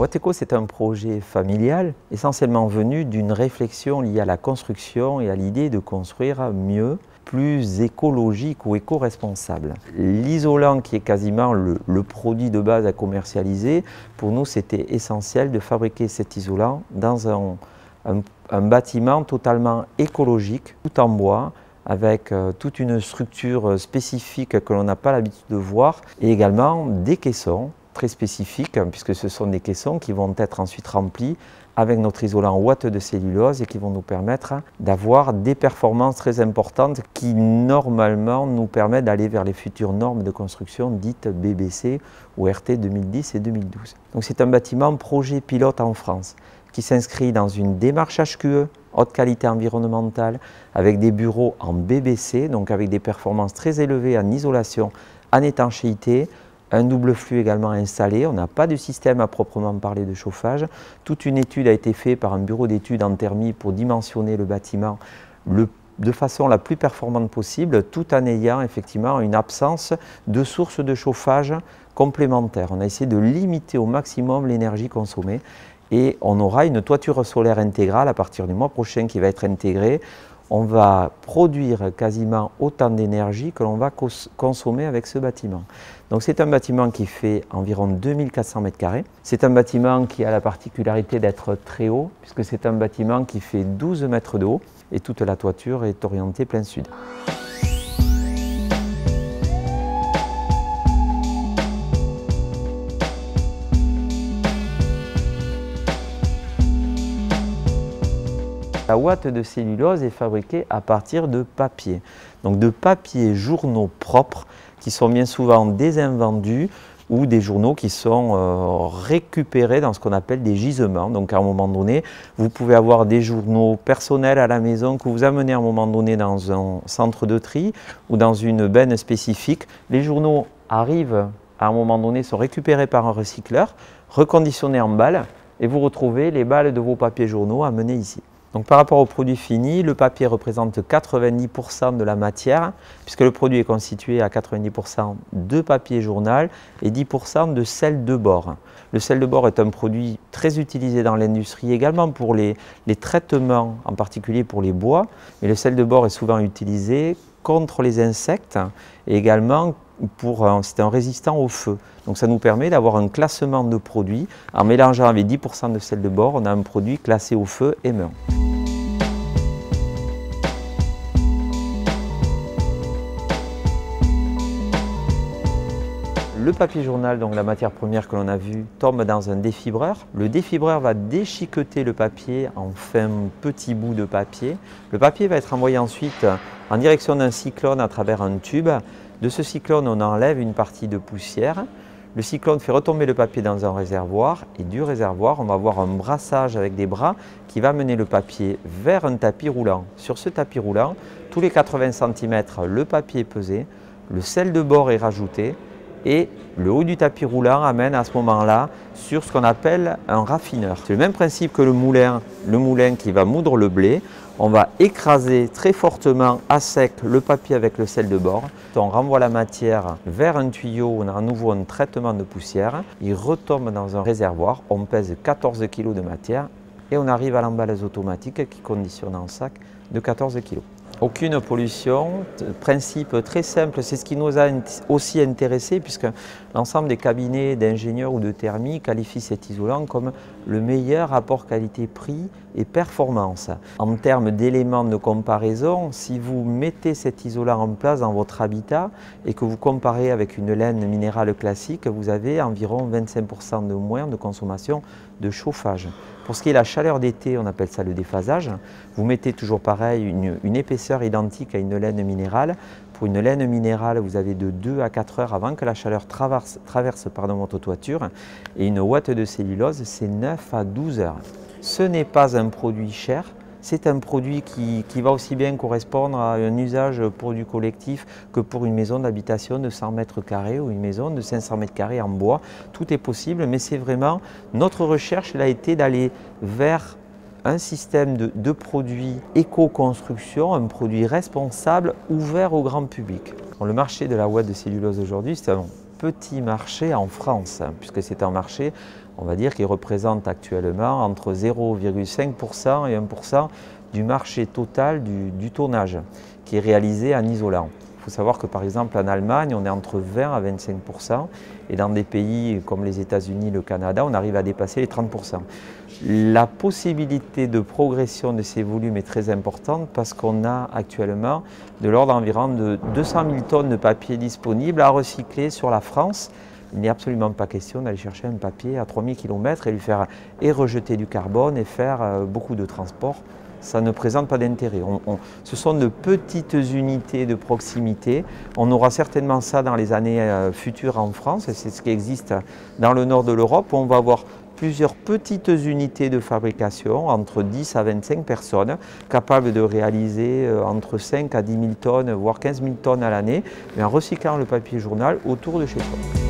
Wateco, c'est un projet familial, essentiellement venu d'une réflexion liée à la construction et à l'idée de construire mieux, plus écologique ou éco-responsable. L'isolant, qui est quasiment le produit de base à commercialiser, pour nous c'était essentiel de fabriquer cet isolant dans un bâtiment totalement écologique, tout en bois, avec toute une structure spécifique que l'on n'a pas l'habitude de voir, et également des caissons très spécifiques, puisque ce sont des caissons qui vont être ensuite remplis avec notre isolant ouate de cellulose et qui vont nous permettre d'avoir des performances très importantes qui normalement nous permettent d'aller vers les futures normes de construction dites BBC ou RT 2010 et 2012. Donc c'est un bâtiment projet pilote en France qui s'inscrit dans une démarche HQE, haute qualité environnementale, avec des bureaux en BBC, donc avec des performances très élevées en isolation, en étanchéité, un double flux également installé. On n'a pas de système à proprement parler de chauffage. Toute une étude a été faite par un bureau d'études en thermie pour dimensionner le bâtiment de façon la plus performante possible, tout en ayant effectivement une absence de sources de chauffage complémentaires. On a essayé de limiter au maximum l'énergie consommée et on aura une toiture solaire intégrale à partir du mois prochain qui va être intégrée. On va produire quasiment autant d'énergie que l'on va consommer avec ce bâtiment. Donc c'est un bâtiment qui fait environ 2400 m². C'est un bâtiment qui a la particularité d'être très haut, puisque c'est un bâtiment qui fait 12 mètres de haut et toute la toiture est orientée plein sud. La ouate de cellulose est fabriquée à partir de papier, donc de papier journaux propres qui sont bien souvent des invendus ou des journaux qui sont récupérés dans ce qu'on appelle des gisements. Donc à un moment donné, vous pouvez avoir des journaux personnels à la maison que vous amenez à un moment donné dans un centre de tri ou dans une benne spécifique. Les journaux arrivent à un moment donné, sont récupérés par un recycleur, reconditionnés en balles et vous retrouvez les balles de vos papiers journaux amenés ici. Donc par rapport au produit fini, le papier représente 90% de la matière, puisque le produit est constitué à 90% de papier journal et 10% de sel de bore. Le sel de bore est un produit très utilisé dans l'industrie, également pour les traitements, en particulier pour les bois. Mais le sel de bore est souvent utilisé contre les insectes et également c'est un résistant au feu. Donc ça nous permet d'avoir un classement de produits. En mélangeant avec 10% de sel de bore, on a un produit classé au feu aimant. Le papier journal, donc la matière première que l'on a vue, tombe dans un défibreur. Le défibreur va déchiqueter le papier en fins petits bouts de papier. Le papier va être envoyé ensuite en direction d'un cyclone à travers un tube. De ce cyclone, on enlève une partie de poussière. Le cyclone fait retomber le papier dans un réservoir et du réservoir, on va avoir un brassage avec des bras qui va mener le papier vers un tapis roulant. Sur ce tapis roulant, tous les 80 cm, le papier est pesé, le sel de bore est rajouté et le haut du tapis roulant amène à ce moment-là sur ce qu'on appelle un raffineur. C'est le même principe que le moulin qui va moudre le blé. On va écraser très fortement à sec le papier avec le sel de bore. On renvoie la matière vers un tuyau où on a à nouveau un traitement de poussière. Il retombe dans un réservoir. On pèse 14 kg de matière et on arrive à l'emballage automatique qui conditionne en sac de 14 kg. Aucune pollution, principe très simple, c'est ce qui nous a aussi intéressés puisque l'ensemble des cabinets d'ingénieurs ou de thermie qualifient cet isolant comme le meilleur rapport qualité-prix et performance. En termes d'éléments de comparaison, si vous mettez cet isolant en place dans votre habitat et que vous comparez avec une laine minérale classique, vous avez environ 25% de moins de consommation de chauffage. Pour ce qui est de la chaleur d'été, on appelle ça le déphasage. Vous mettez toujours pareil une épaisseur identique à une laine minérale. Pour une laine minérale, vous avez de 2 à 4 heures avant que la chaleur traverse votre toiture. Et une ouate de cellulose, c'est 9 à 12 heures. Ce n'est pas un produit cher. C'est un produit qui va aussi bien correspondre à un usage pour du collectif que pour une maison d'habitation de 100 m² ou une maison de 500 m² en bois. Tout est possible, mais c'est vraiment notre recherche a été d'aller vers un système de produits éco-construction, un produit responsable ouvert au grand public. Le marché de la ouate de cellulose aujourd'hui, c'est un petit marché en France, puisque c'est un marché on va dire qu'ils représentent actuellement entre 0,5% et 1% du marché total du tonnage qui est réalisé en isolant. Il faut savoir que par exemple en Allemagne, on est entre 20 à 25% et dans des pays comme les États-Unis, le Canada, on arrive à dépasser les 30%. La possibilité de progression de ces volumes est très importante parce qu'on a actuellement de l'ordre environ de 200 000 tonnes de papier disponibles à recycler sur la France. Il n'est absolument pas question d'aller chercher un papier à 3000 km et lui faire rejeter du carbone et faire beaucoup de transport. Ça ne présente pas d'intérêt. Ce sont de petites unités de proximité. On aura certainement ça dans les années futures en France. C'est ce qui existe dans le nord de l'Europe où on va avoir plusieurs petites unités de fabrication, entre 10 à 25 personnes, capables de réaliser entre 5 à 10 000 tonnes, voire 15 000 tonnes à l'année, mais en recyclant le papier journal autour de chez soi.